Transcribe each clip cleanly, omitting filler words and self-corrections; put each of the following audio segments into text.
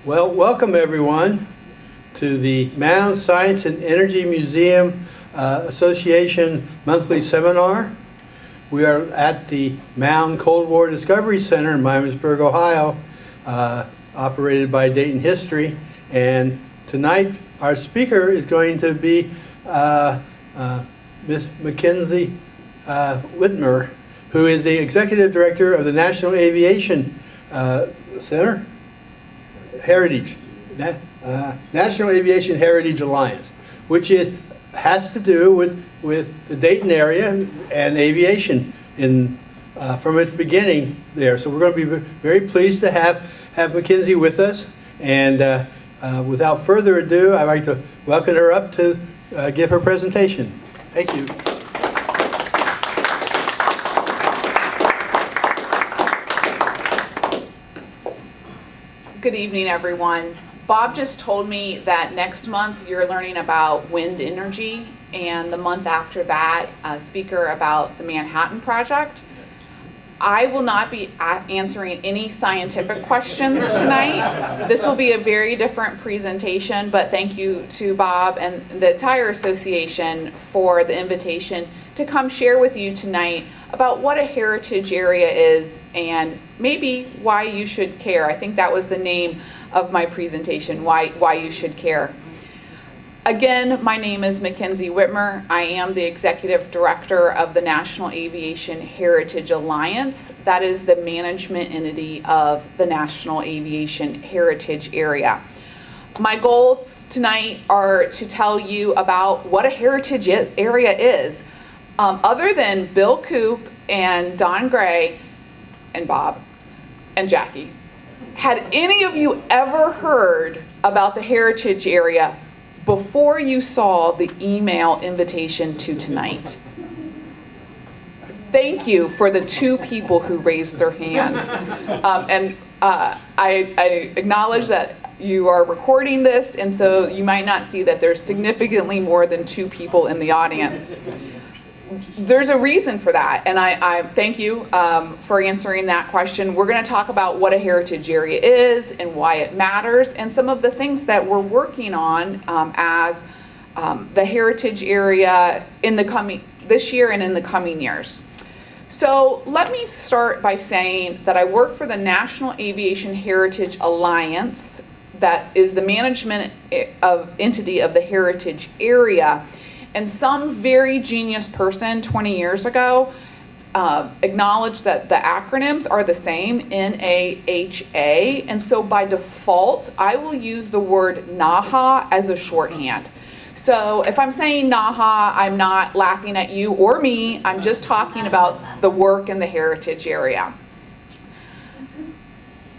Well, welcome everyone to the Mound Science and Energy Museum Association monthly seminar. We are at the Mound Cold War Discovery Center in Miamisburg, Ohio, operated by Dayton History. And tonight our speaker is going to be Miss Mackensie Wittmer, who is the Executive Director of the National Aviation National Aviation Heritage Alliance, which has to do with the Dayton area and aviation from its beginning there. So we're going to be very pleased to have Mackensie with us. And without further ado, I'd like to welcome her up to give her presentation. Thank you. Good evening, everyone. Bob just told me that next month you're learning about wind energy, and the month after that, a speaker about the Manhattan Project. I will not be answering any scientific questions tonight. This will be a very different presentation, but thank you to Bob and the entire association for the invitation to come share with you tonight about what a heritage area is and maybe why you should care. I think that was the name of my presentation, why you should care. Again, my name is Mackensie Wittmer. I am the Executive Director of the National Aviation Heritage Alliance. That is the management entity of the National Aviation Heritage Area. My goals tonight are to tell you about what a heritage area is. Other than Bill Coop and Don Gray and Bob and Jackie, had any of you ever heard about the heritage area before you saw the email invitation to tonight? Thank you for the two people who raised their hands. I acknowledge that you are recording this, and so you might not see that there's significantly more than two people in the audience. There's a reason for that, and I thank you for answering that question. We're going to talk about what a heritage area is and why it matters, and some of the things that we're working on as the heritage area this year and in the coming years. So let me start by saying that I work for the National Aviation Heritage Alliance, that is the management entity of the heritage area. And some very genius person 20 years ago acknowledged that the acronyms are the same, NAHA, and so by default, I will use the word NAHA as a shorthand. So if I'm saying NAHA, I'm not laughing at you or me, I'm just talking about the work in the heritage area.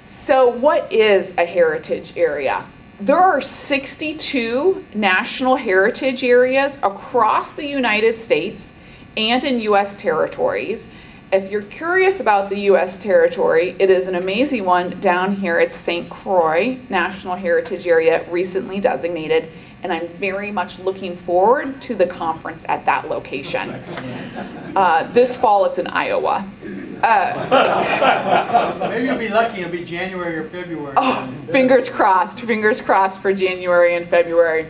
So what is a heritage area? There are 62 national heritage areas across the United States and in U.S. territories. If you're curious about the U.S. territory, it is an amazing one down here. It's St. Croix National Heritage Area, recently designated, and I'm very much looking forward to the conference at that location. This fall, it's in Iowa. Maybe you'll be lucky, it'll be January or February. Oh, fingers crossed for January and February.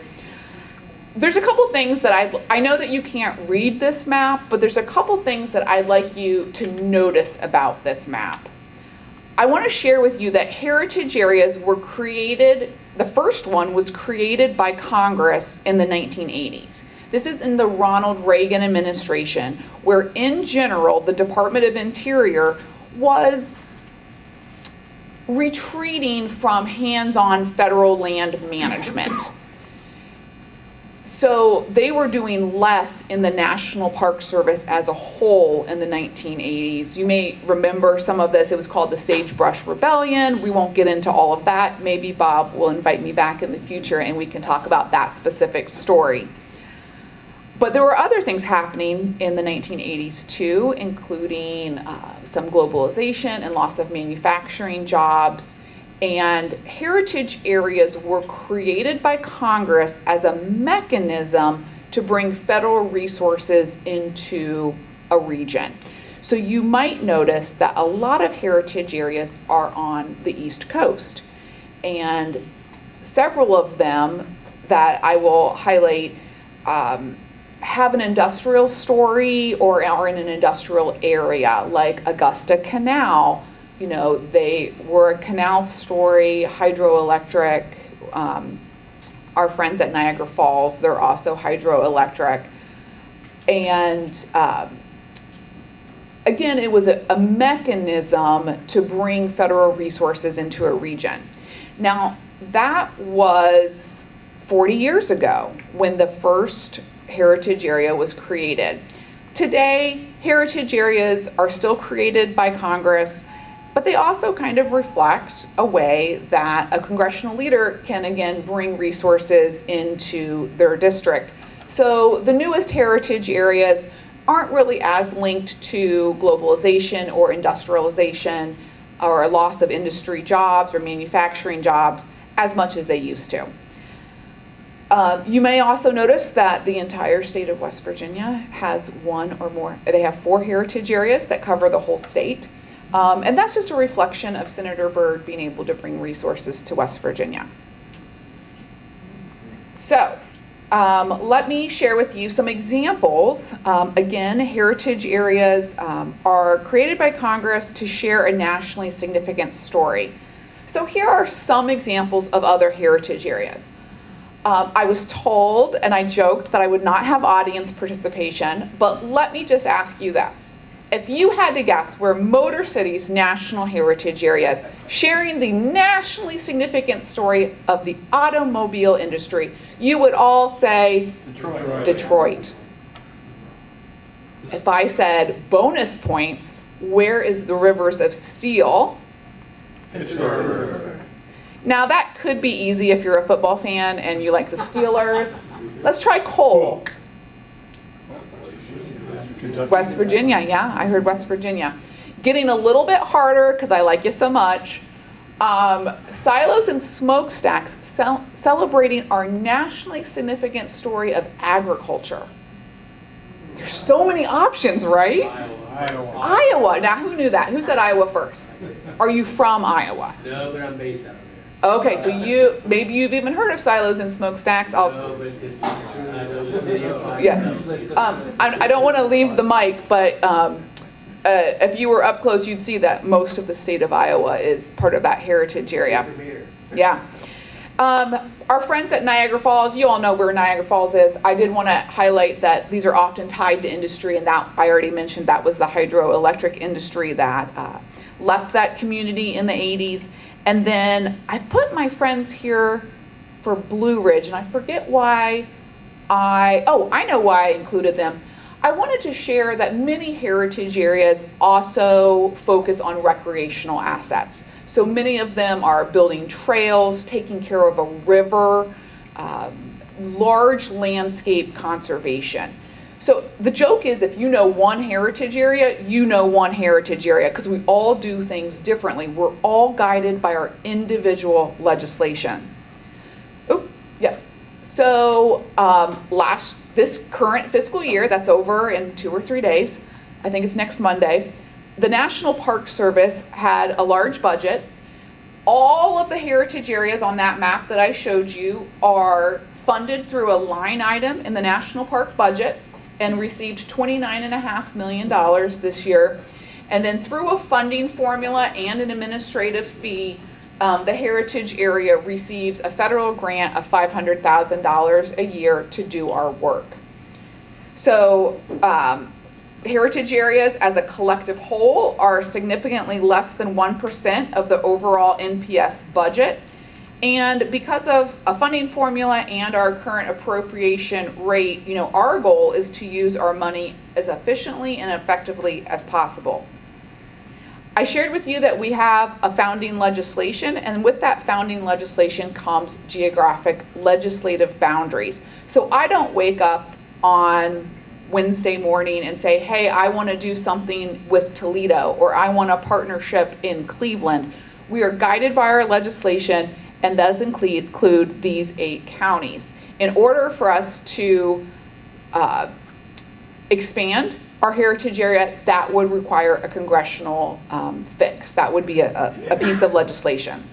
There's a couple things that I know that you can't read this map, but there's a couple things that I'd like you to notice about this map. I want to share with you that heritage areas were created, the first one was created by Congress in the 1980s. This is in the Ronald Reagan administration, where in general, the Department of Interior was retreating from hands-on federal land management. So they were doing less in the National Park Service as a whole in the 1980s. You may remember some of this. It was called the Sagebrush Rebellion. We won't get into all of that. Maybe Bob will invite me back in the future and we can talk about that specific story. But there were other things happening in the 1980s too, including some globalization and loss of manufacturing jobs. And heritage areas were created by Congress as a mechanism to bring federal resources into a region. So you might notice that a lot of heritage areas are on the East Coast. And several of them that I will highlight have an industrial story or are in an industrial area, like Augusta Canal. You know, they were a canal story, hydroelectric. Our friends at Niagara Falls, they're also hydroelectric. And again, it was a mechanism to bring federal resources into a region. Now, that was 40 years ago when the first heritage area was created. Today, heritage areas are still created by Congress, but they also kind of reflect a way that a congressional leader can again bring resources into their district. So the newest heritage areas aren't really as linked to globalization or industrialization or a loss of industry jobs or manufacturing jobs as much as they used to. You may also notice that the entire state of West Virginia has one or more, they have 4 heritage areas that cover the whole state. And that's just a reflection of Senator Byrd being able to bring resources to West Virginia. So, let me share with you some examples. Again, heritage areas are created by Congress to share a nationally significant story. So here are some examples of other heritage areas. I was told, and I joked, that I would not have audience participation, but let me just ask you this. If you had to guess where Motor City's national heritage areas sharing the nationally significant story of the automobile industry, you would all say Detroit. If I said bonus points, where is the Rivers of Steel? Pittsburgh. Now that could be easy if you're a football fan and you like the Steelers. Let's try coal. West Virginia, yeah, I heard West Virginia. Getting a little bit harder because I like you so much. Silos and smokestacks celebrating our nationally significant story of agriculture. There's so many options, right? Iowa. Now, who knew that? Who said Iowa first? Are you from Iowa? No, but I'm based out of there. Okay, so maybe you've even heard of silos and smokestacks. No, but it's, I know the city of Iowa. Yeah. I don't want to leave the mic, but if you were up close, you'd see that most of the state of Iowa is part of that heritage area. Yeah. Our friends at Niagara Falls, you all know where Niagara Falls is. I did want to highlight that these are often tied to industry, and that I already mentioned that was the hydroelectric industry that left that community in the 80s. And then I put my friends here for Blue Ridge, and I forget why I know why I included them. I wanted to share that many heritage areas also focus on recreational assets. So many of them are building trails, taking care of a river, large landscape conservation. So the joke is, if you know one heritage area, you know one heritage area, because we all do things differently. We're all guided by our individual legislation. Oh, yeah. So this current fiscal year, that's over in 2 or 3 days, I think it's next Monday, the National Park Service had a large budget. All of the heritage areas on that map that I showed you are funded through a line item in the National Park budget and received $29.5 million this year. And then through a funding formula and an administrative fee, the heritage area receives a federal grant of $500,000 a year to do our work. So heritage areas as a collective whole are significantly less than 1% of the overall NPS budget. And because of a funding formula and our current appropriation rate, our goal is to use our money as efficiently and effectively as possible. I shared with you that we have a founding legislation, and with that founding legislation comes geographic legislative boundaries. So I don't wake up on Wednesday morning and say, hey, I want to do something with Toledo, or I want a partnership in Cleveland. We are guided by our legislation, and does include these 8 counties. In order for us to expand our heritage area, that would require a congressional fix. That would be a piece of legislation.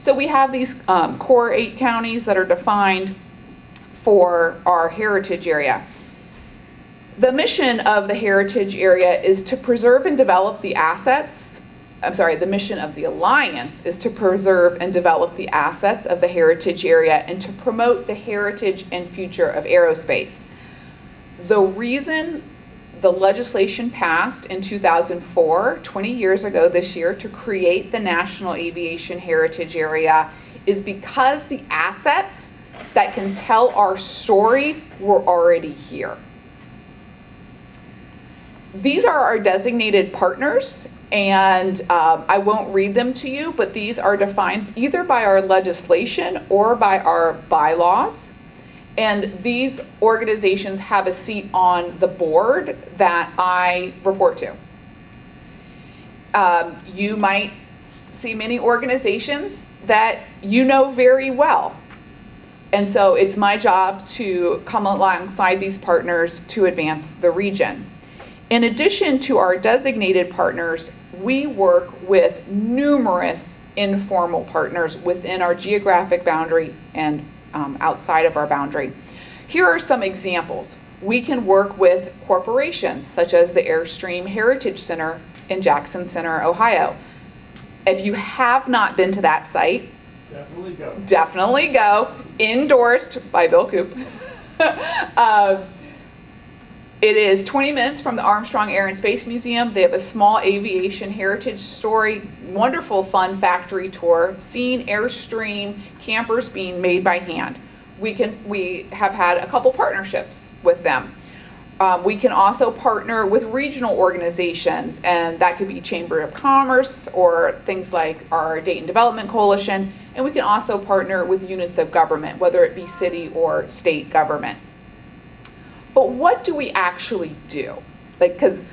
So we have these core 8 counties that are defined for our heritage area. The mission of the heritage area is to preserve and develop the assets. The mission of the Alliance is to preserve and develop the assets of the heritage area and to promote the heritage and future of aerospace. The reason the legislation passed in 2004, 20 years ago this year, to create the National Aviation Heritage Area is because the assets that can tell our story were already here. These are our designated partners, and I won't read them to you, but these are defined either by our legislation or by our bylaws. And these organizations have a seat on the board that I report to. You might see many organizations that you know very well. And so it's my job to come alongside these partners to advance the region. In addition to our designated partners, we work with numerous informal partners within our geographic boundary and outside of our boundary. Here are some examples. We can work with corporations such as the Airstream Heritage Center in Jackson Center, Ohio. If you have not been to that site, definitely go. Endorsed by Bill Coop. It is 20 minutes from the Armstrong Air and Space Museum. They have a small aviation heritage story, wonderful fun factory tour, seeing Airstream campers being made by hand. We have had a couple partnerships with them. We can also partner with regional organizations, and that could be Chamber of Commerce or things like our Dayton Development Coalition. And we can also partner with units of government, whether it be city or state government. But what do we actually do? Like, because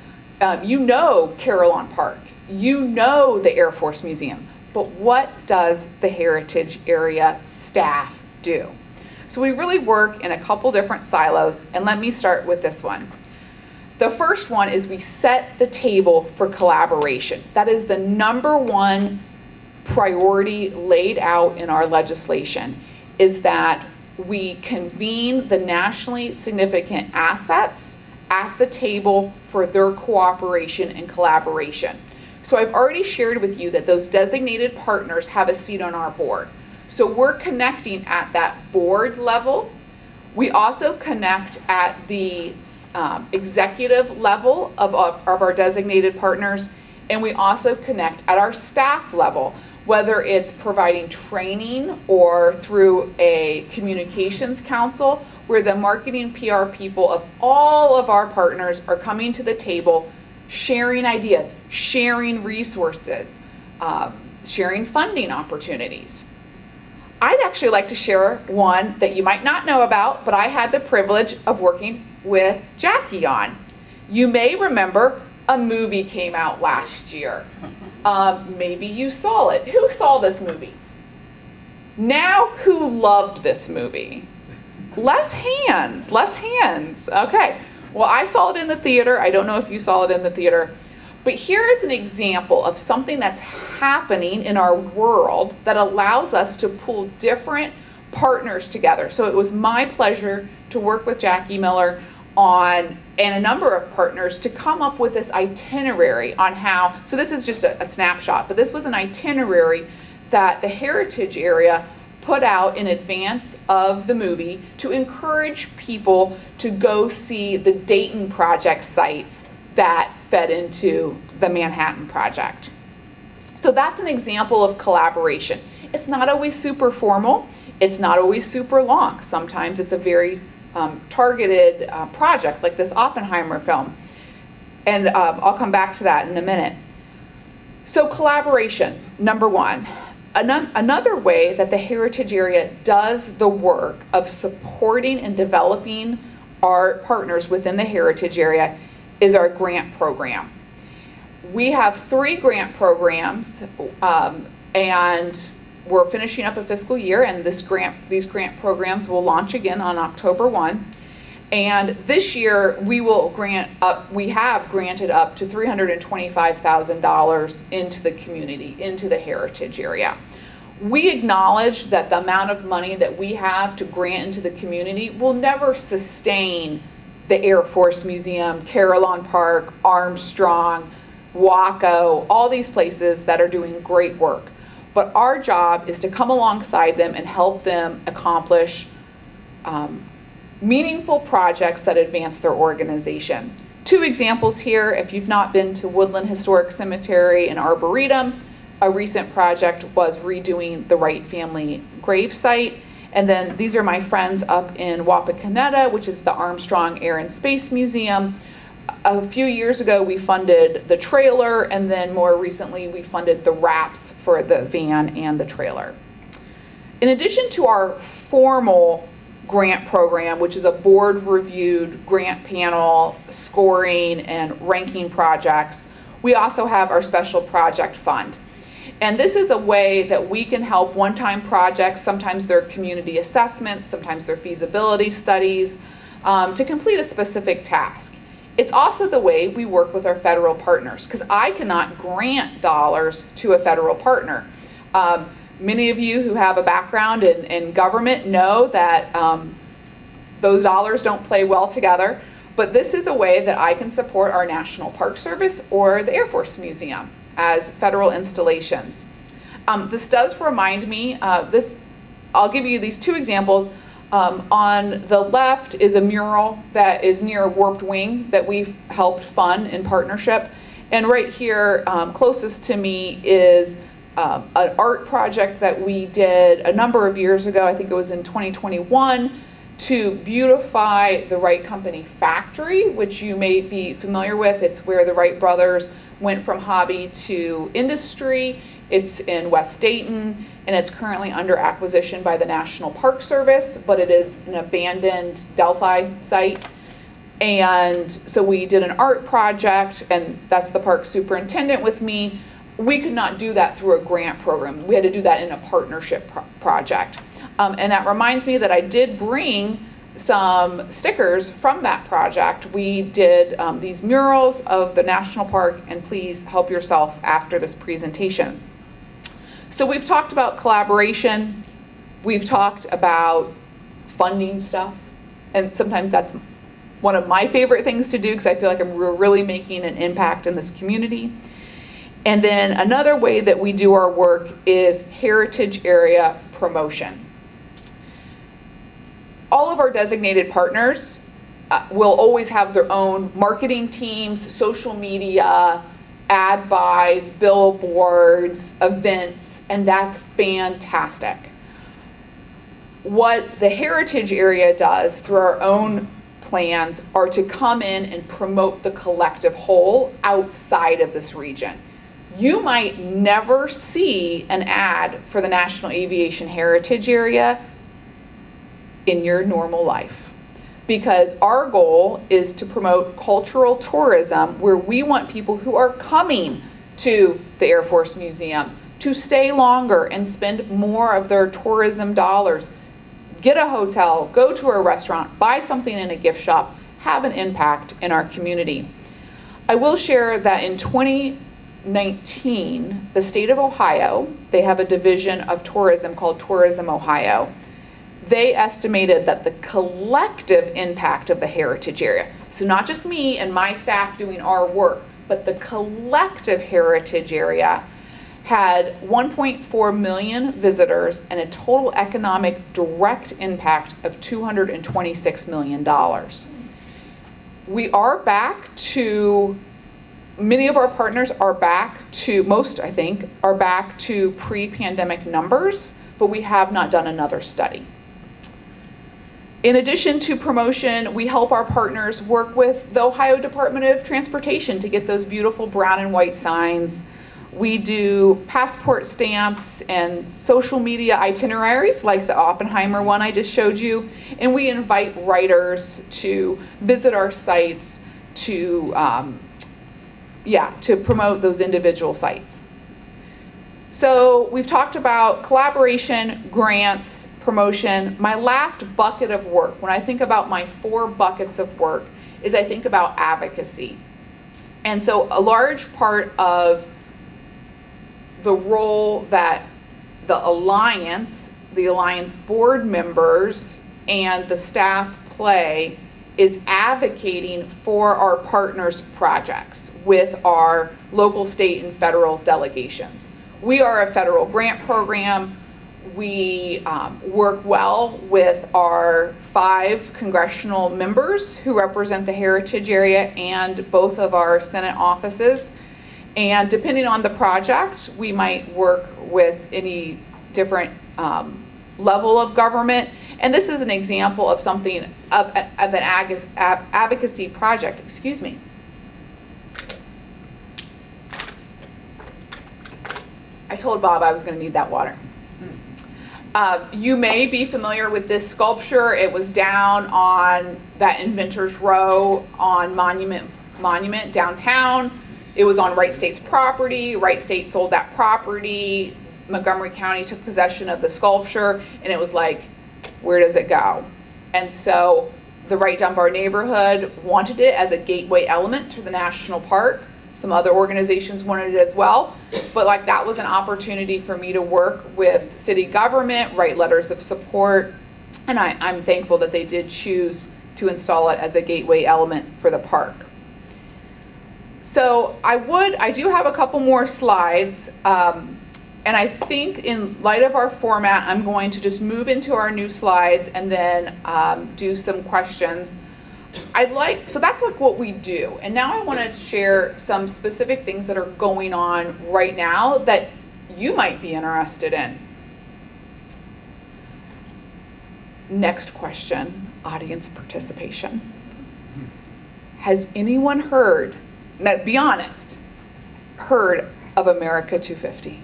you know Carillon Park, you know the Air Force Museum, but what does the heritage area staff do? So we really work in a couple different silos, and let me start with this one. The first one is we set the table for collaboration. That is the number one priority laid out in our legislation, is that we convene the nationally significant assets at the table for their cooperation and collaboration. So I've already shared with you that those designated partners have a seat on our board. So we're connecting at that board level. We also connect at the executive level of our designated partners, and we also connect at our staff level, whether it's providing training or through a communications council where the marketing PR people of all of our partners are coming to the table, sharing ideas, sharing resources, sharing funding opportunities. I'd actually like to share one that you might not know about, but I had the privilege of working with Jackie on. You may remember a movie came out last year. Maybe you saw it. Who saw this movie? Now, who loved this movie? Less hands, less hands. Okay, well, I saw it in the theater. I don't know if you saw it in the theater. But here is an example of something that's happening in our world that allows us to pull different partners together. So it was my pleasure to work with Jackie Miller and a number of partners to come up with this itinerary on how, so this is just a snapshot, but this was an itinerary that the heritage area put out in advance of the movie to encourage people to go see the Dayton project sites that fed into the Manhattan Project. So that's an example of collaboration. It's not always super formal. It's not always super long. Sometimes it's a very targeted project like this Oppenheimer film. And I'll come back to that in a minute. So collaboration, number one. Another way that the heritage area does the work of supporting and developing our partners within the heritage area is our grant program. We have 3 grant programs, and we're finishing up a fiscal year, and these grant programs will launch again on October 1. And this year we have granted up to $325,000 into the community, into the heritage area. We acknowledge that the amount of money that we have to grant into the community will never sustain the Air Force Museum, Carillon Park, Armstrong, Waco, all these places that are doing great work. But our job is to come alongside them and help them accomplish meaningful projects that advance their organization. 2 examples here. If you've not been to Woodland Historic Cemetery and Arboretum, a recent project was redoing the Wright family grave site. And then these are my friends up in Wapakoneta, which is the Armstrong Air and Space Museum. A few years ago, we funded the trailer, and then more recently, we funded the wraps for the van and the trailer. In addition to our formal grant program, which is a board-reviewed grant panel, scoring and ranking projects, we also have our special project fund. And this is a way that we can help one-time projects, sometimes they're community assessments, sometimes they're feasibility studies, to complete a specific task. It's also the way we work with our federal partners, because I cannot grant dollars to a federal partner. Many of you who have a background in government know that those dollars don't play well together, but this is a way that I can support our National Park Service or the Air Force Museum as federal installations. This does remind me, I'll give you these 2 examples. On the left is a mural that is near Warped Wing that we've helped fund in partnership. And right here, closest to me, is an art project that we did a number of years ago, I think it was in 2021, to beautify the Wright Company factory, which you may be familiar with. It's where the Wright brothers went from hobby to industry. It's in West Dayton, and it's currently under acquisition by the National Park Service, but it is an abandoned Delphi site. And so we did an art project, and that's the park superintendent with me. We could not do that through a grant program. We had to do that in a partnership project. And that reminds me that I did bring some stickers from that project. We did these murals of the national park, and please help yourself after this presentation. So we've talked about collaboration, we've talked about funding stuff, and sometimes that's one of my favorite things to do because I feel like we're really making an impact in this community. And then another way that we do our work is heritage area promotion. All of our designated partners will always have their own marketing teams, social media, ad buys, billboards, events, and that's fantastic. What the heritage area does through our own plans are to come in and promote the collective whole outside of this region. You might never see an ad for the National Aviation Heritage Area in your normal life, because our goal is to promote cultural tourism where we want people who are coming to the Air Force Museum to stay longer and spend more of their tourism dollars, get a hotel, go to a restaurant, buy something in a gift shop, have an impact in our community. I will share that in 2019, the state of Ohio, they have a division of tourism called Tourism Ohio. They estimated that the collective impact of the heritage area, so not just me and my staff doing our work, but the collective heritage area had 1.4 million visitors and a total economic direct impact of $226 million. We are back to, many of our partners are back to, most I think, are back to pre-pandemic numbers, but we have not done another study. In addition to promotion, we help our partners work with the Ohio Department of Transportation to get those beautiful brown and white signs. We do passport stamps and social media itineraries like the Oppenheimer one I just showed you. And we invite writers to visit our sites to promote those individual sites. So we've talked about collaboration, grants, promotion. My last bucket of work, when I think about my 4 buckets of work, is I think about advocacy. And so a large part of the role that the Alliance board members, and the staff play is advocating for our partners' projects with our local, state, and federal delegations. We are a federal grant program. We work well with our 5 congressional members who represent the heritage area and both of our Senate offices. And depending on the project, we might work with any different level of government. And this is an example of something, of an advocacy project, excuse me. I told Bob I was going to need that water. You may be familiar with this sculpture. It was down on that Inventors Row on Monument downtown. It was on Wright State's property. Wright State sold that property. Montgomery County took possession of the sculpture, and it was like, where does it go? And so the Wright Dunbar neighborhood wanted it as a gateway element to the national park. Some other organizations wanted it as well, but like that was an opportunity for me to work with city government, write letters of support, and I'm thankful that they did choose to install it as a gateway element for the park. So I do have a couple more slides, and I think in light of our format, I'm going to just move into our new slides and then do some questions. So that's like what we do. And now I want to share some specific things that are going on right now that you might be interested in. Next question, audience participation. Has anyone heard, now be honest, heard of America 250?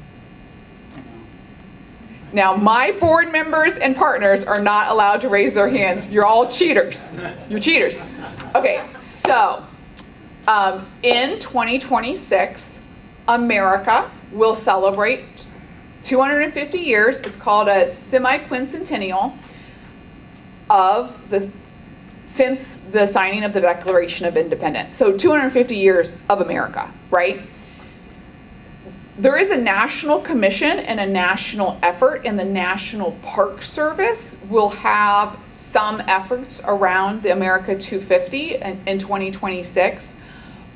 Now, my board members and partners are not allowed to raise their hands. You're all cheaters. You're cheaters. Okay, so in 2026, America will celebrate 250 years. It's called a semi-quincentennial since the signing of the Declaration of Independence. So 250 years of America, right? There is a national commission and a national effort, and the National Park Service will have some efforts around the America 250 in 2026.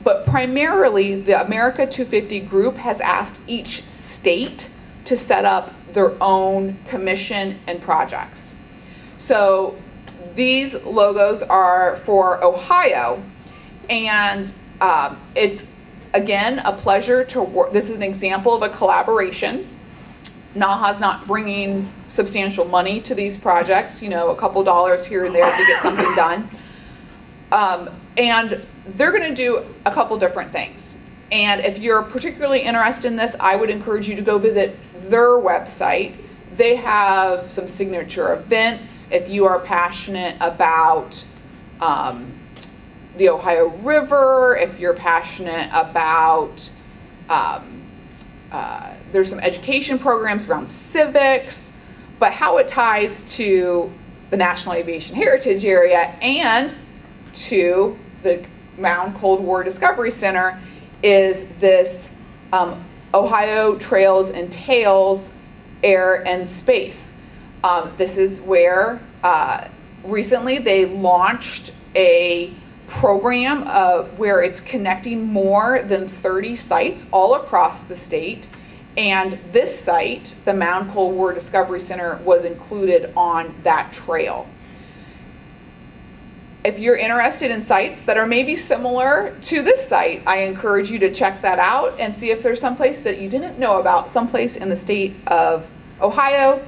But primarily, the America 250 group has asked each state to set up their own commission and projects. So these logos are for Ohio, and it's again, a pleasure to work. This is an example of a collaboration. NAHA's not bringing substantial money to these projects, a couple dollars here and there to get something done. And they're going to do a couple different things. And if you're particularly interested in this, I would encourage you to go visit their website. They have some signature events. If you are passionate about the Ohio River, if you're passionate about, there's some education programs around civics, but how it ties to the National Aviation Heritage Area and to the Mound Cold War Discovery Center is this Ohio Trails and Tales Air and Space. This is where recently they launched a program where it's connecting more than 30 sites all across the state, and this site, the Mound Cold War Discovery Center, was included on that trail. If you're interested in sites that are maybe similar to this site, I encourage you to check that out and see if there's someplace that you didn't know about, someplace in the state of Ohio,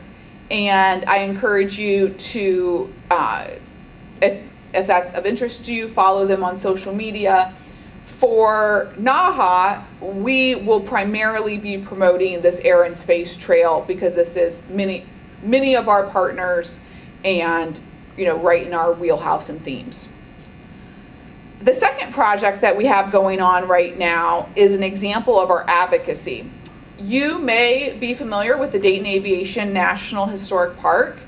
and I encourage you to, if that's of interest to you, follow them on social media. For NAHA, we will primarily be promoting this Air and Space Trail because this is many of our partners and right in our wheelhouse and themes. The second project that we have going on right now is an example of our advocacy. You may be familiar with the Dayton Aviation National Historic Park.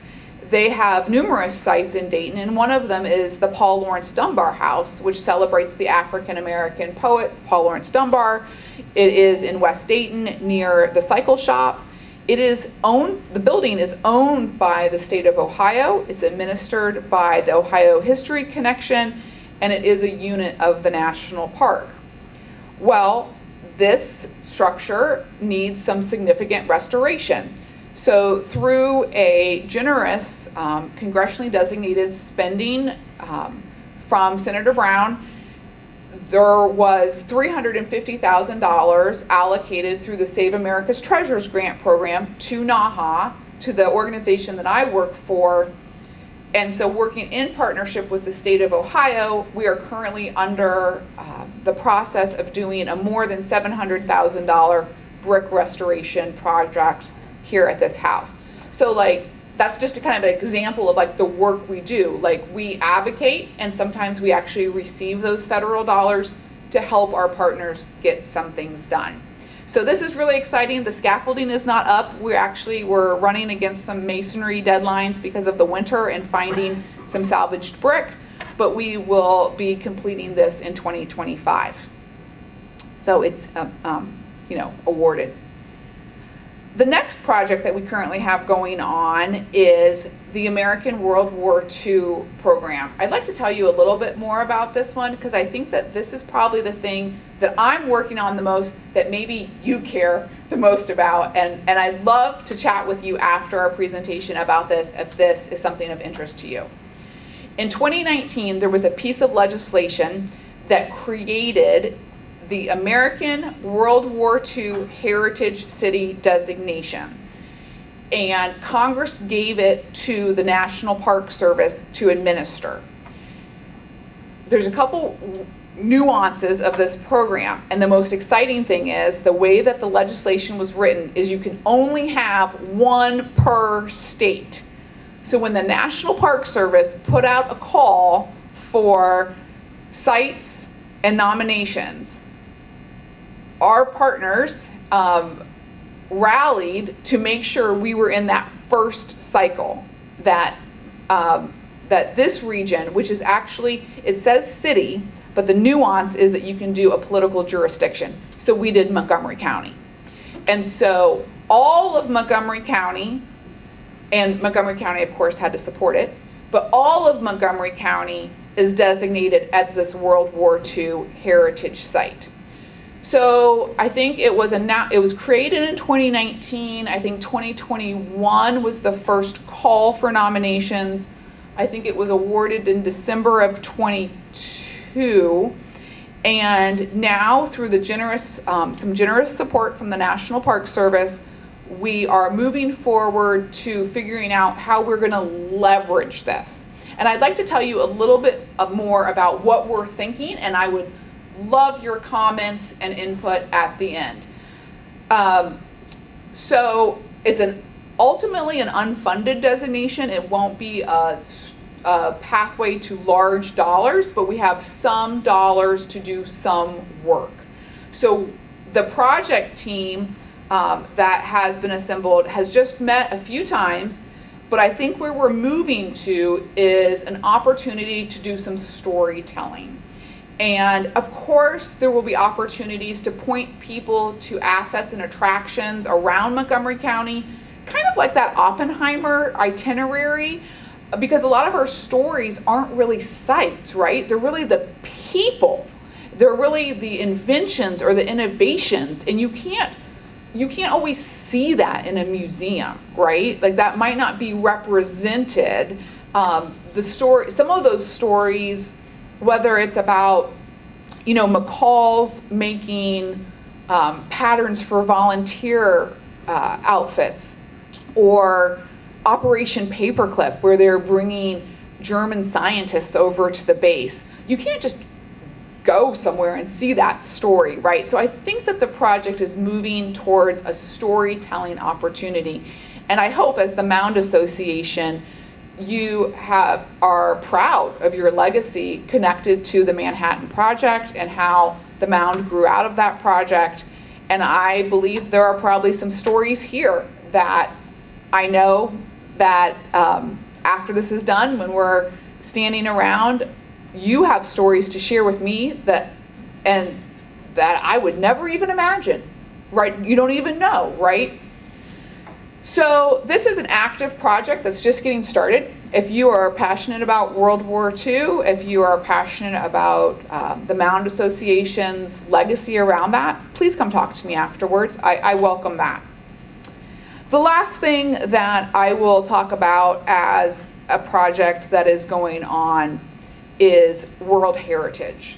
They have numerous sites in Dayton, and one of them is the Paul Laurence Dunbar House, which celebrates the African-American poet Paul Laurence Dunbar. It is in West Dayton near the Cycle Shop, The building is owned by the state of Ohio. It's administered by the Ohio History Connection, and it is a unit of the national park. Well, this structure needs some significant restoration. So through a generous congressionally designated spending from Senator Brown, there was $350,000 allocated through the Save America's Treasures grant program to NAHA, to the organization that I work for. And so working in partnership with the state of Ohio, we are currently under the process of doing a more than $700,000 brick restoration project here at this house. So like, that's just a kind of an example of like the work we do. Like we advocate, and sometimes we actually receive those federal dollars to help our partners get some things done. So this is really exciting. The scaffolding is not up. We're running against some masonry deadlines because of the winter and finding some salvaged brick, but we will be completing this in 2025. So it's awarded. The next project that we currently have going on is the American World War II program. I'd like to tell you a little bit more about this one because I think that this is probably the thing that I'm working on the most, that maybe you care the most about, and I'd love to chat with you after our presentation about this if this is something of interest to you. In 2019, there was a piece of legislation that created the American World War II Heritage City designation. And Congress gave it to the National Park Service to administer. There's a couple nuances of this program, and the most exciting thing is the way that the legislation was written is you can only have one per state. So when the National Park Service put out a call for sites and nominations, our partners rallied to make sure we were in that first cycle, that this region, which is actually, it says city, but the nuance is that you can do a political jurisdiction. So we did Montgomery County. And so all of Montgomery County, and Montgomery County of course had to support it, but all of Montgomery County is designated as this World War II heritage site. So I think it was created in 2019. I think 2021 was the first call for nominations. I think it was awarded in December of 22. And now through the some generous support from the National Park Service, we are moving forward to figuring out how we're going to leverage this. And I'd like to tell you a little bit more about what we're thinking, and I would love your comments and input at the end. So it's ultimately an unfunded designation. It won't be a pathway to large dollars, but we have some dollars to do some work. So the project team that has been assembled has just met a few times, but I think where we're moving to is an opportunity to do some storytelling. And of course, there will be opportunities to point people to assets and attractions around Montgomery County, kind of like that Oppenheimer itinerary, because a lot of our stories aren't really sites, right? They're really the people. They're really the inventions or the innovations, and you can't always see that in a museum, right? Like that might not be represented. Some of those stories, whether it's about, McCall's making patterns for volunteer outfits, or Operation Paperclip, where they're bringing German scientists over to the base. You can't just go somewhere and see that story, right? So I think that the project is moving towards a storytelling opportunity. And I hope as the Mound Association, you are proud of your legacy connected to the Manhattan Project and how the Mound grew out of that project. And I believe there are probably some stories here that I know that after this is done, when we're standing around, you have stories to share with me that I would never even imagine, right? You don't even know, right? So this is an active project that's just getting started. If you are passionate about World War II, if you are passionate about the Mound Association's legacy around that, please come talk to me afterwards. I welcome that. The last thing that I will talk about as a project that is going on is World Heritage.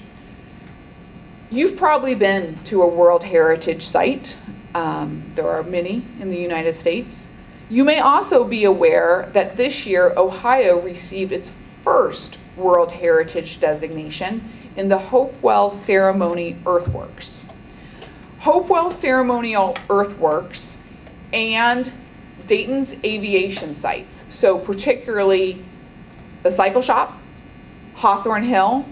You've probably been to a World Heritage site. There are many in the United States. You may also be aware that this year Ohio received its first World Heritage designation in the Hopewell Ceremony Earthworks. Hopewell Ceremonial Earthworks and Dayton's aviation sites, so particularly the Cycle Shop, Hawthorne Hill,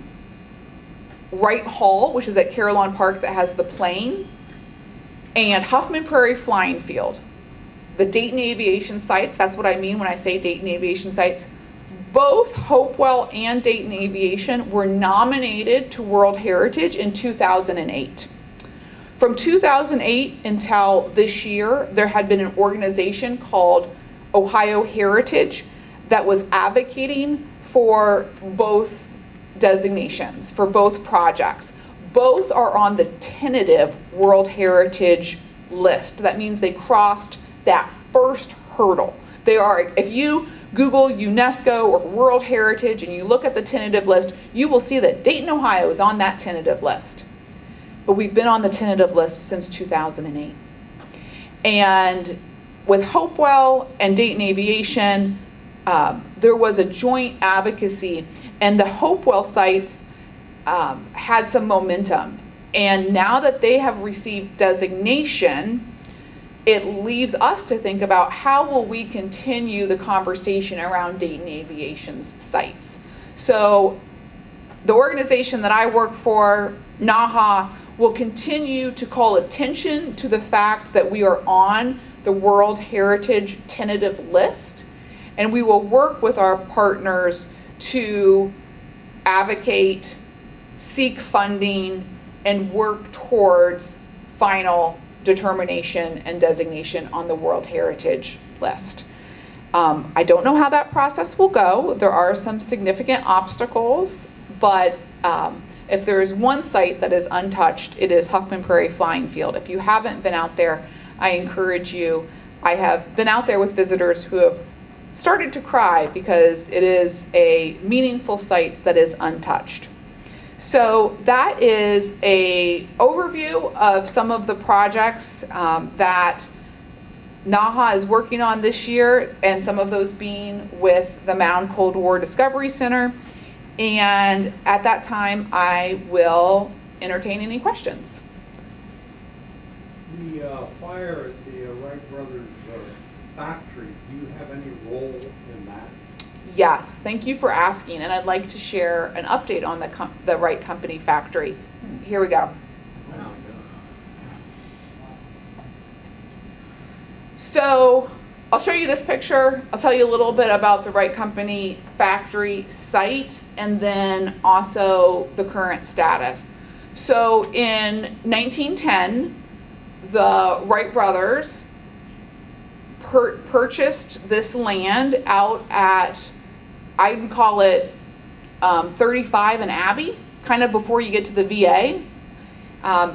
Wright Hall, which is at Carillon Park that has the plane, and Huffman Prairie Flying Field. The Dayton aviation sites, that's what I mean when I say Dayton aviation sites, both Hopewell and Dayton Aviation were nominated to World Heritage in 2008. From 2008 until this year, there had been an organization called Ohio Heritage that was advocating for both designations, for both projects. Both are on the tentative World Heritage list. That means they crossed that first hurdle. They are, if you Google UNESCO or World Heritage and you look at the tentative list, you will see that Dayton, Ohio is on that tentative list. But we've been on the tentative list since 2008. And with Hopewell and Dayton Aviation, there was a joint advocacy, and the Hopewell sites had some momentum. And now that they have received designation, it leaves us to think about how will we continue the conversation around Dayton Aviation's sites. So the organization that I work for, NAHA, will continue to call attention to the fact that we are on the World Heritage tentative list, and we will work with our partners to advocate, seek funding, and work towards final determination and designation on the World Heritage list. I don't know how that process will go. There are some significant obstacles, but if there is one site that is untouched, it is Huffman Prairie Flying Field. If you haven't been out there, I encourage you. I have been out there with visitors who have started to cry because it is a meaningful site that is untouched. So that is an overview of some of the projects that NAHA is working on this year, and some of those being with the Mound Cold War Discovery Center. And at that time, I will entertain any questions. The fire at the Wright Brothers factory, do you have any role in that? Yes, thank you for asking, and I'd like to share an update on the Wright Company factory. Here we go. So I'll show you this picture. I'll tell you a little bit about the Wright Company factory site and then also the current status. So in 1910, the Wright brothers purchased this land out at, I would call it 35 and Abbey, kind of before you get to the VA.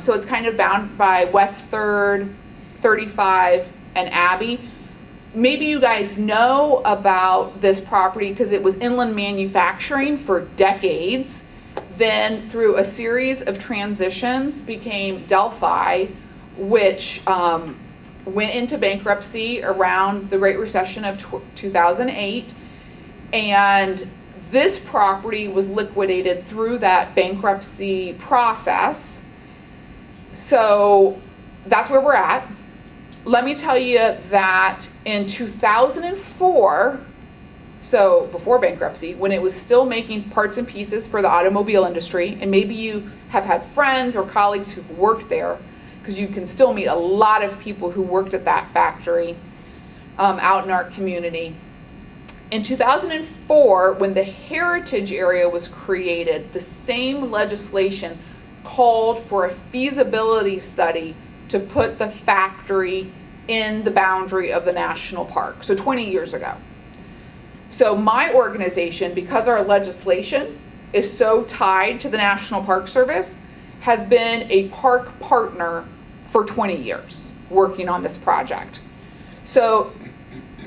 So it's kind of bound by West 3rd, 35 and Abbey. Maybe you guys know about this property because it was inland manufacturing for decades. Then through a series of transitions became Delphi, which went into bankruptcy around the Great Recession of 2008. And this property was liquidated through that bankruptcy process. So that's where we're at. Let me tell you that in 2004, so before bankruptcy, when it was still making parts and pieces for the automobile industry, and maybe you have had friends or colleagues who've worked there, because you can still meet a lot of people who worked at that factory out in our community. In 2004, when the heritage area was created, the same legislation called for a feasibility study to put the factory in the boundary of the national park, so 20 years ago. So my organization, because our legislation is so tied to the National Park Service, has been a park partner for 20 years working on this project. So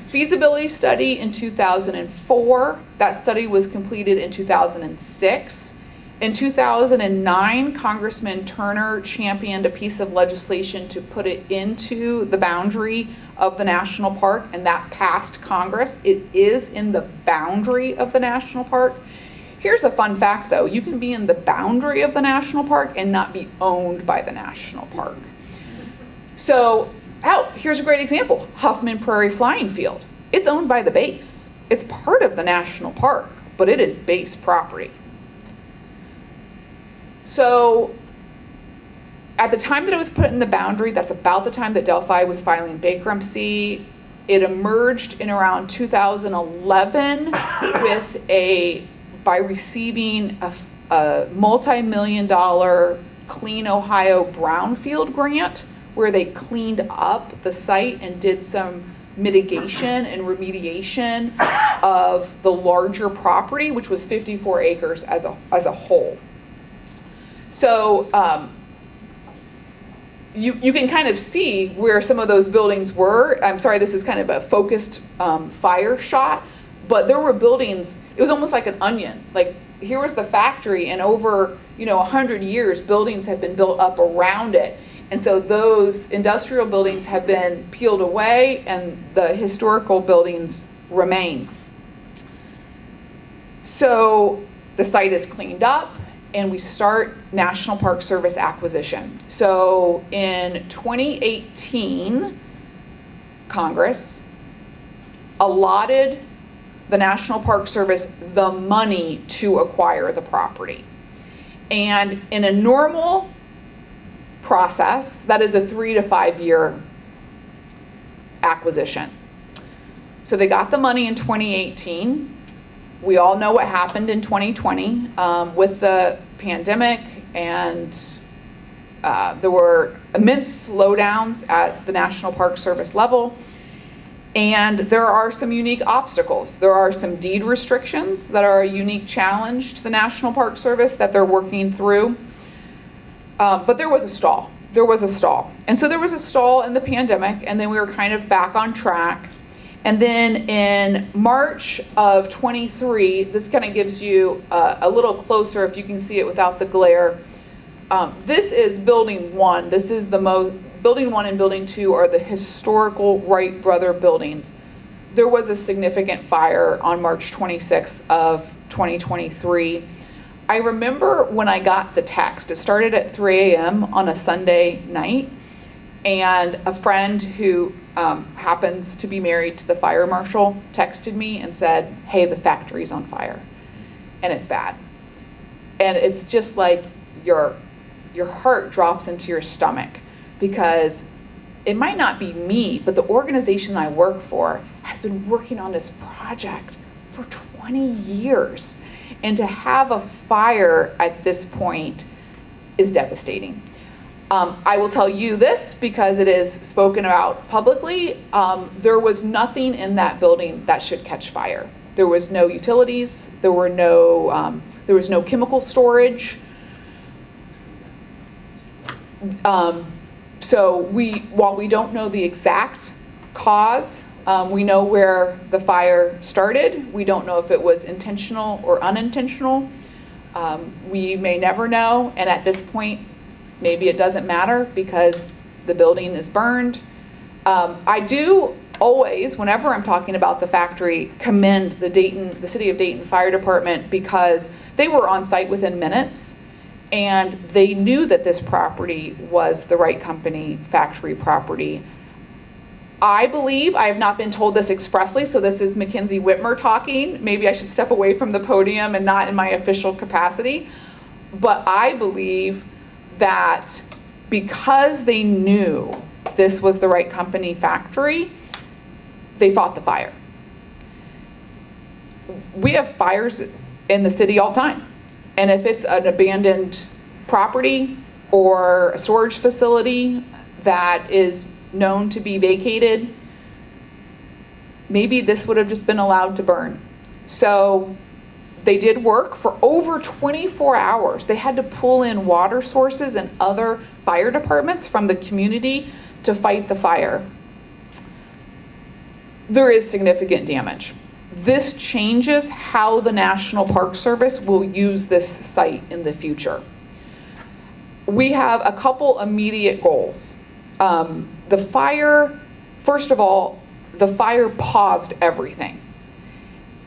feasibility study in 2004, that study was completed in 2006. In 2009, Congressman Turner championed a piece of legislation to put it into the boundary of the national park, and that passed Congress. It is in the boundary of the national park. Here's a fun fact though, you can be in the boundary of the national park and not be owned by the national park. So, here's a great example, Huffman Prairie Flying Field. It's owned by the base. It's part of the national park, but it is base property. So, at the time that it was put in the boundary, that's about the time that Delphi was filing bankruptcy. It emerged in around 2011 by receiving a multi-million-dollar Clean Ohio Brownfield grant, where they cleaned up the site and did some mitigation and remediation of the larger property, which was 54 acres as a whole. So you can kind of see where some of those buildings were. I'm sorry, this is kind of a focused fire shot, but there were buildings, it was almost like an onion. Like here was the factory, and over 100 years, buildings have been built up around it. And so those industrial buildings have been peeled away and the historical buildings remain. So the site is cleaned up and we start National Park Service acquisition. So in 2018, Congress allotted the National Park Service the money to acquire the property. And in a normal process, that is a 3 to 5 year acquisition. So they got the money in 2018. We all know what happened in 2020 with the pandemic, and there were immense slowdowns at the National Park Service level. And there are some unique obstacles. There are some deed restrictions that are a unique challenge to the National Park Service that they're working through. But there was a stall. And so there was a stall in the pandemic, and then we were kind of back on track. And then in March of 23, this kind of gives you a little closer, if you can see it without the glare. This is building 1. This is building 1 and building 2 are the historical Wright brother buildings. There was a significant fire on March 26th of 2023. I remember when I got the text, it started at 3 a.m. on a Sunday night, and a friend who happens to be married to the fire marshal texted me and said, hey, the factory's on fire, and it's bad. And it's just like your heart drops into your stomach, because it might not be me, but the organization I work for has been working on this project for 20 years. And to have a fire at this point is devastating. I will tell you this because it is spoken about publicly. There was nothing in that building that should catch fire. There was no utilities. There was no chemical storage. So while we don't know the exact cause, we know where the fire started. We don't know if it was intentional or unintentional. We may never know, and at this point, maybe it doesn't matter because the building is burned. I do always, whenever I'm talking about the factory, commend the City of Dayton Fire Department, because they were on site within minutes, and they knew that this property was the Wright Company factory property. I believe, I have not been told this expressly, so this is Mackensie Wittmer talking. Maybe I should step away from the podium and not in my official capacity. But I believe that because they knew this was the Wright Company factory, they fought the fire. We have fires in the city all the time. And if it's an abandoned property or a storage facility that is known to be vacated, maybe this would have just been allowed to burn. So they did work for over 24 hours. They had to pull in water sources and other fire departments from the community to fight the fire. There is significant damage. This changes how the National Park Service will use this site in the future. We have a couple immediate goals. The fire, first of all, the fire paused everything.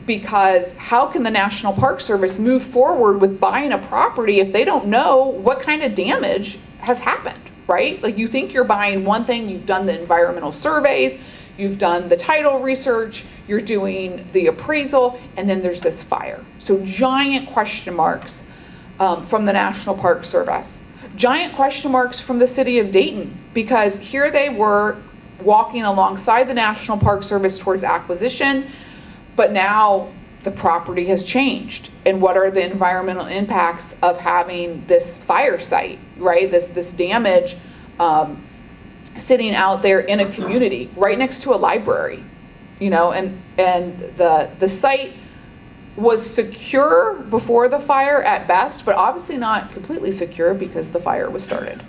Because how can the National Park Service move forward with buying a property if they don't know what kind of damage has happened, right? Like, you think you're buying one thing, you've done the environmental surveys, you've done the title research, you're doing the appraisal, and then there's this fire. So giant question marks from the National Park Service. Giant question marks from the city of Dayton, because here they were walking alongside the National Park Service towards acquisition, but now the property has changed. And what are the environmental impacts of having this fire site, right? This damage sitting out there in a community right next to a library, you know, and the site was secure before the fire at best, but obviously not completely secure because the fire was started.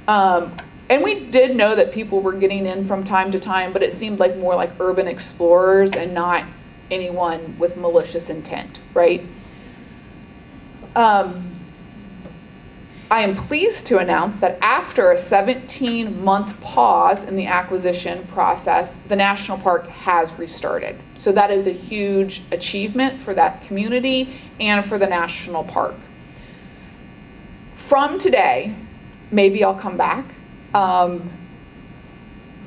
And we did know that people were getting in from time to time, but it seemed like more like urban explorers and not anyone with malicious intent, right? I am pleased to announce that after a 17-month pause in the acquisition process, the national park has restarted. So that is a huge achievement for that community and for the national park. From today, maybe I'll come back,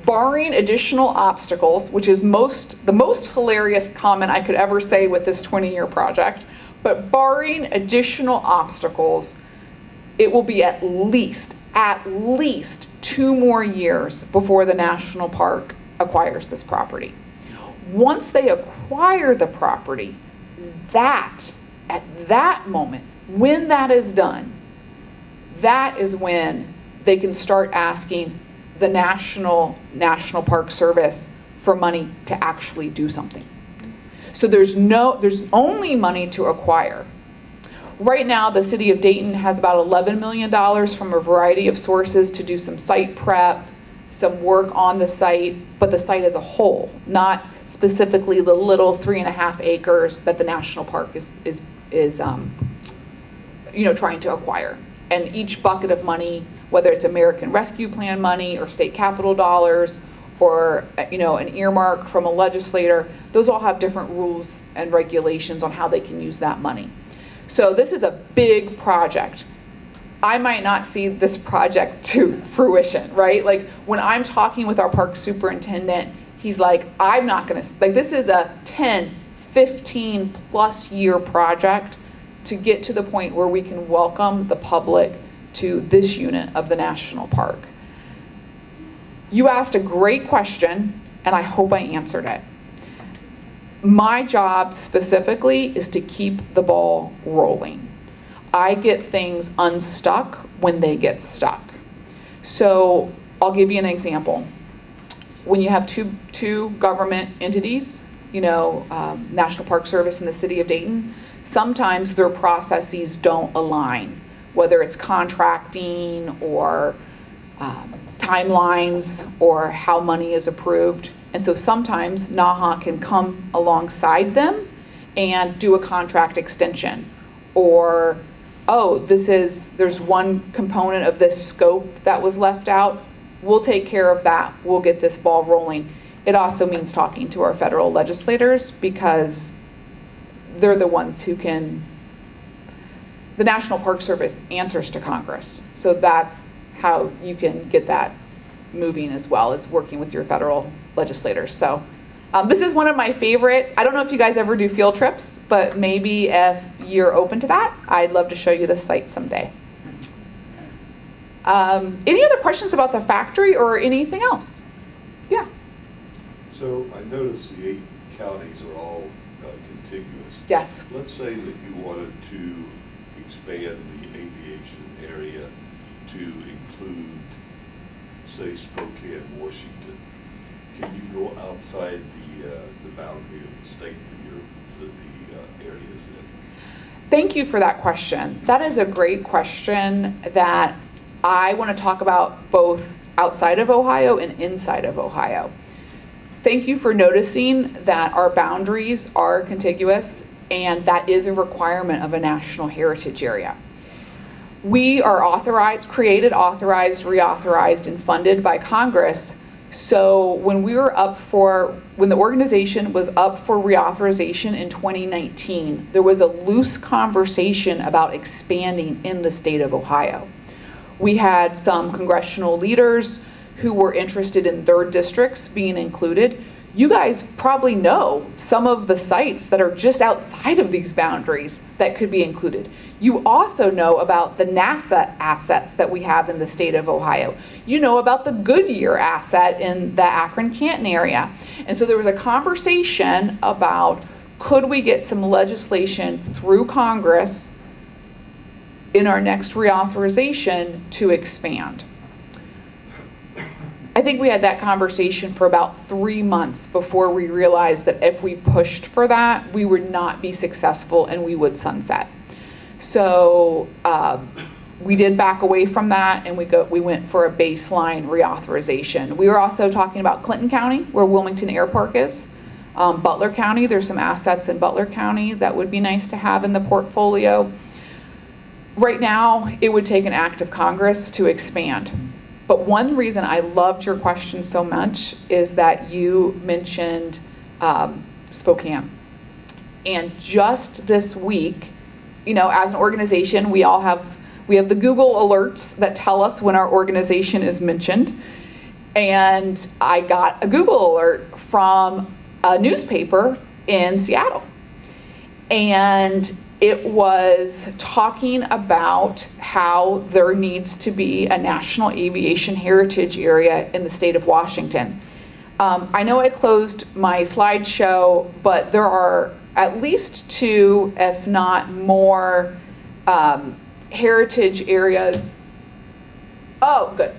barring additional obstacles, which is the most hilarious comment I could ever say with this 20-year project, but barring additional obstacles, it will be at least 2 more years before the national park acquires this property. Once they acquire the property, at that moment, when that is done, that is when they can start asking the National Park Service for money to actually do something. So there's only money to acquire. Right now, the city of Dayton has about $11 million from a variety of sources to do some site prep, some work on the site, but the site as a whole, not specifically the little 3.5 acres that the national park is trying to acquire. And each bucket of money, whether it's American Rescue Plan money or state capital dollars or an earmark from a legislator, those all have different rules and regulations on how they can use that money. So this is a big project. I might not see this project to fruition, right? Like, when I'm talking with our park superintendent, he's like, I'm not gonna, like, this is a 10, 15 plus year project to get to the point where we can welcome the public to this unit of the national park. You asked a great question, and I hope I answered it. My job specifically is to keep the ball rolling. I get things unstuck when they get stuck. So I'll give you an example. When you have two government entities, National Park Service and the city of Dayton, sometimes their processes don't align, whether it's contracting or timelines or how money is approved. And so sometimes NAHA can come alongside them and do a contract extension, or, there's one component of this scope that was left out. We'll take care of that. We'll get this ball rolling. It also means talking to our federal legislators, because they're the ones who can, the National Park Service answers to Congress. So that's how you can get that moving, as well as working with your federal legislators. So this is one of my favorite. I don't know if you guys ever do field trips, but maybe if you're open to that, I'd love to show you the site someday. Any other questions about the factory or anything else? Yeah. So I noticed the 8 counties are all contiguous. Yes. Let's say that you wanted to expand the aviation area to include say Spokane, Washington, can you go outside the boundary of the state that the area is in? Thank you for that question. That is a great question that I want to talk about both outside of Ohio and inside of Ohio. Thank you for noticing that our boundaries are contiguous, and that is a requirement of a National Heritage Area. We are authorized, reauthorized, and funded by Congress. So when the organization was up for reauthorization in 2019, there was a loose conversation about expanding in the state of Ohio. We had some congressional leaders who were interested in their districts being included. You guys probably know some of the sites that are just outside of these boundaries that could be included. You also know about the NASA assets that we have in the state of Ohio. You know about the Goodyear asset in the Akron-Canton area. And so there was a conversation about, could we get some legislation through Congress in our next reauthorization to expand? I think we had that conversation for about 3 months before we realized that if we pushed for that, we would not be successful and we would sunset. So we did back away from that, and we went for a baseline reauthorization. We were also talking about Clinton County, where Wilmington Airpark is. Butler County, there's some assets in Butler County that would be nice to have in the portfolio. Right now, it would take an act of Congress to expand. But one reason I loved your question so much is that you mentioned Spokane. And just this week, you know, as an organization, we have the Google alerts that tell us when our organization is mentioned. And I got a Google alert from a newspaper in Seattle. And it was talking about how there needs to be a National Aviation Heritage Area in the state of Washington. I know I closed my slideshow, but there are at least 2, if not more, heritage areas. Oh, good.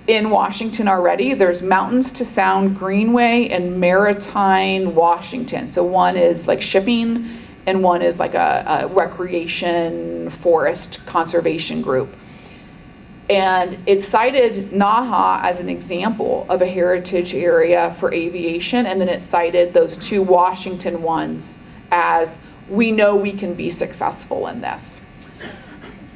In Washington already. There's Mountains to Sound Greenway and Maritime Washington. So one is like shipping and one is like a recreation forest conservation group. And it cited Naha as an example of a heritage area for aviation, and then it cited those 2 Washington ones as, we know we can be successful in this.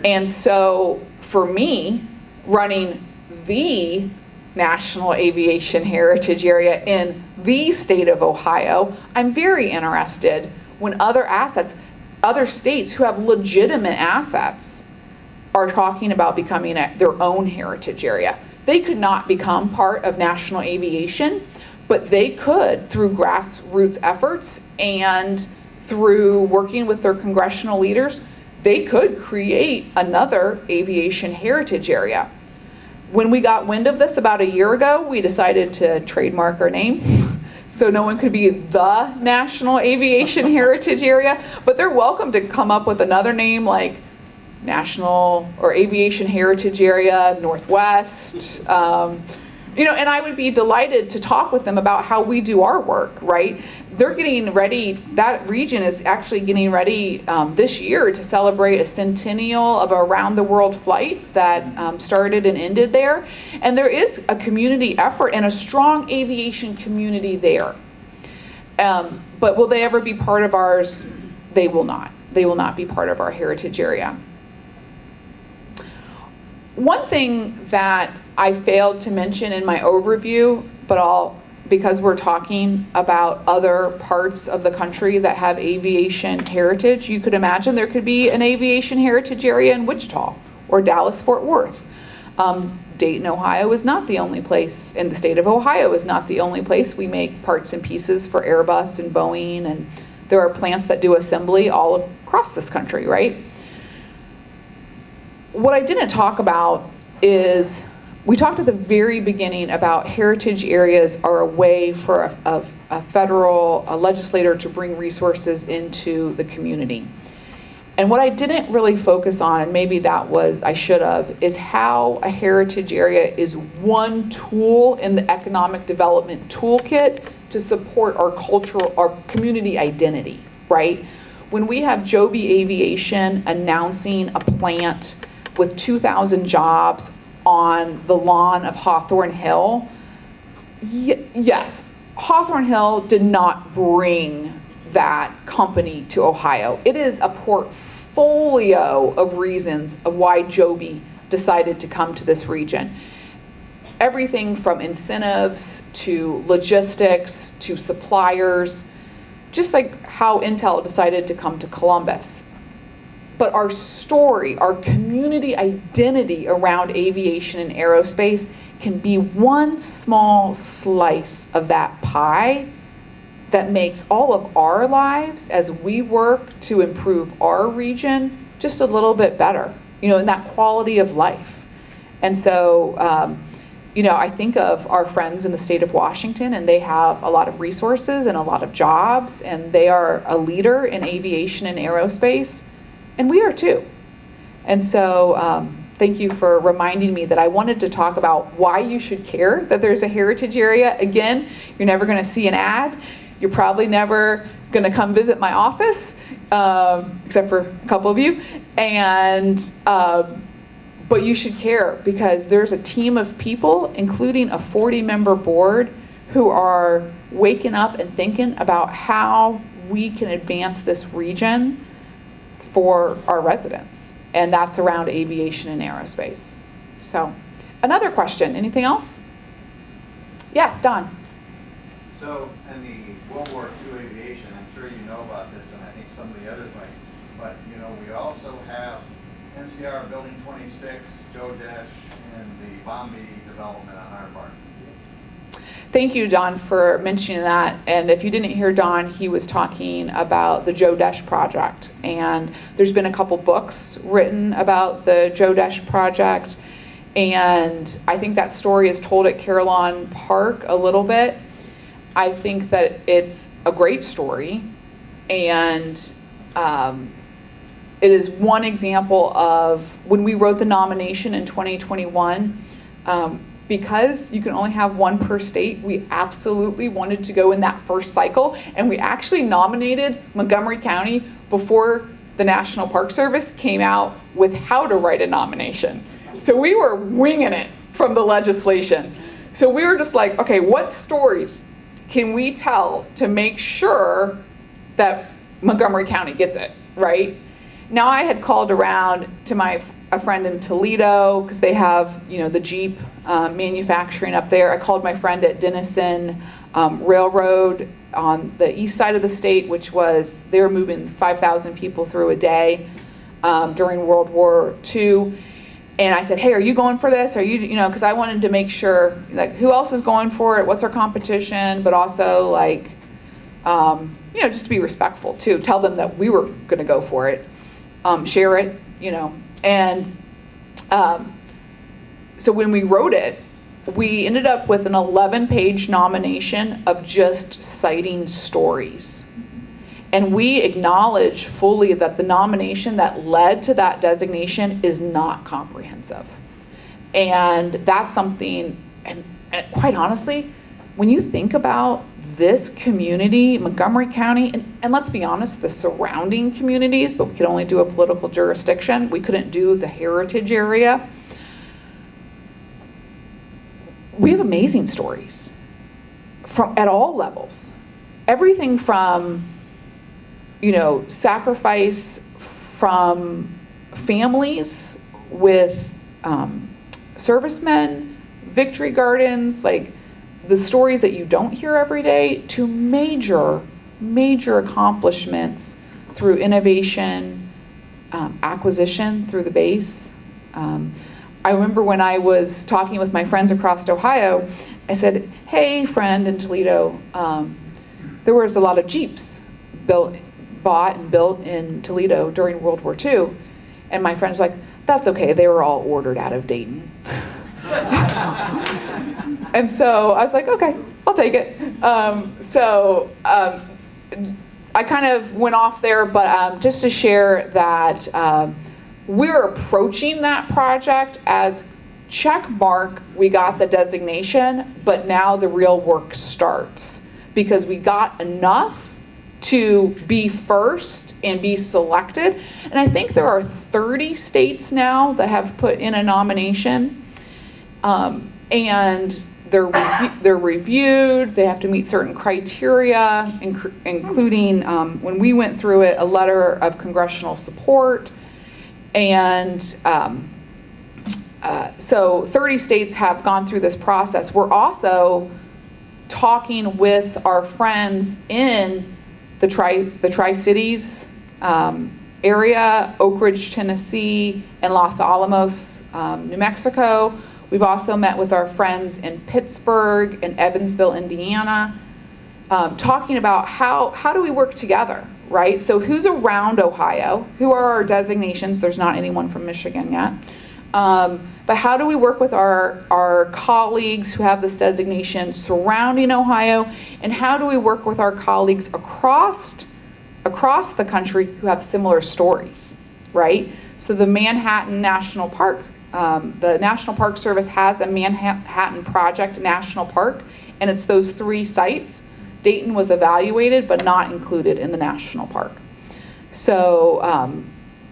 And so for me, running the National Aviation Heritage Area in the state of Ohio, I'm very interested when other states who have legitimate assets are talking about becoming their own heritage area. They could not become part of national aviation, but they could, through grassroots efforts and through working with their congressional leaders, they could create another aviation heritage area. When we got wind of this about a year ago, we decided to trademark our name so no one could be the National Aviation Heritage Area, but they're welcome to come up with another name like National or Aviation Heritage Area Northwest. You know, and I would be delighted to talk with them about how we do our work, right? They're getting ready, that region is actually getting ready this year to celebrate a centennial of a around the world flight that started and ended there. And there is a community effort and a strong aviation community there. But will they ever be part of ours? They will not. They will not be part of our heritage area. One thing that I failed to mention in my overview, but because we're talking about other parts of the country that have aviation heritage, you could imagine there could be an aviation heritage area in Wichita or Dallas-Fort Worth. Dayton, Ohio is not the only place, and the state of Ohio is not the only place. We make parts and pieces for Airbus and Boeing, and there are plants that do assembly all across this country, right? What I didn't talk about is, we talked at the very beginning about heritage areas are a way for a federal legislator to bring resources into the community. And what I didn't really focus on, and maybe I should have, is how a heritage area is one tool in the economic development toolkit to support our cultural, our community identity, right? When we have Joby Aviation announcing a plant with 2,000 jobs on the lawn of Hawthorne Hill, yes, Hawthorne Hill did not bring that company to Ohio. It is a portfolio of reasons of why Joby decided to come to this region. Everything from incentives to logistics to suppliers, just like how Intel decided to come to Columbus. But our story, our community identity around aviation and aerospace can be one small slice of that pie that makes all of our lives as we work to improve our region just a little bit better, in that quality of life. And so, I think of our friends in the state of Washington, and they have a lot of resources and a lot of jobs, and they are a leader in aviation and aerospace, and we are too. And so, thank you for reminding me that I wanted to talk about why you should care that there's a heritage area. Again, you're never going to see an ad. You're probably never going to come visit my office, except for a couple of you. But you should care because there's a team of people, including a 40-member board, who are waking up and thinking about how we can advance this region for our residents. And that's around aviation and aerospace. So, another question. Anything else? Yes, Don. So, in the World War II aviation, I'm sure you know about this, and I think some of the others might, but we also have NCR Building 26, Joe Desch, and the Bombay development on our part. Thank you, Don, for mentioning that. And if you didn't hear Don, he was talking about the Joe Desch project. And there's been a couple books written about the Joe Desch project. And I think that story is told at Carillon Park a little bit. I think that it's a great story. And it is one example of when we wrote the nomination in 2021, because you can only have one per state, we absolutely wanted to go in that first cycle, and we actually nominated Montgomery County before the National Park Service came out with how to write a nomination. So we were winging it from the legislation. So we were just like, okay, what stories can we tell to make sure that Montgomery County gets it, right? Now I had called around to a friend in Toledo because they have, the Jeep manufacturing up there. I called my friend at Denison Railroad on the east side of the state, which was, they were moving 5,000 people through a day during World War II. And I said, hey, are you going for this? Are you, because I wanted to make sure, like, who else is going for it? What's our competition? But also, like, just to be respectful too. Tell them that we were going to go for it. Share it, And so when we wrote it, we ended up with an 11-page nomination of just citing stories. And we acknowledge fully that the nomination that led to that designation is not comprehensive. And that's something, and quite honestly, when you think about this community, Montgomery County, and let's be honest, the surrounding communities, but we could only do a political jurisdiction. We couldn't do the heritage area. We have amazing stories at all levels. Everything from, sacrifice from families with servicemen, victory gardens, like the stories that you don't hear every day, to major accomplishments through innovation, acquisition through the base. I remember when I was talking with my friends across Ohio, I said, hey, friend in Toledo, there was a lot of Jeeps bought and built in Toledo during World War II. And my friend was like, that's okay, they were all ordered out of Dayton. And so I was like, okay, I'll take it. I kind of went off there, but just to share that we're approaching that project as check mark, we got the designation, but now the real work starts because we got enough to be first and be selected. And I think there are 30 states now that have put in a nomination. And they're reviewed, they have to meet certain criteria, including, when we went through it, a letter of congressional support. And so 30 states have gone through this process. We're also talking with our friends in the Tri-Cities area, Oak Ridge, Tennessee, and Los Alamos, New Mexico. We've also met with our friends in Pittsburgh and Evansville, Indiana, talking about how do we work together, right? So who's around Ohio? Who are our designations? There's not anyone from Michigan yet. But how do we work with our colleagues who have this designation surrounding Ohio? And how do we work with our colleagues across the country who have similar stories, right? So the Manhattan National Park, the National Park Service has a Manhattan Project National Park, and it's those 3 sites. Dayton was evaluated but not included in the national park. So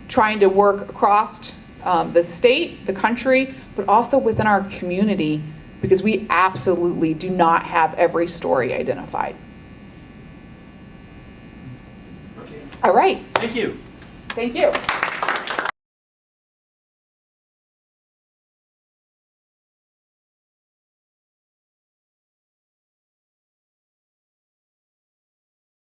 trying to work across the state, the country, but also within our community, because we absolutely do not have every story identified. Okay. All right. Thank you. Thank you.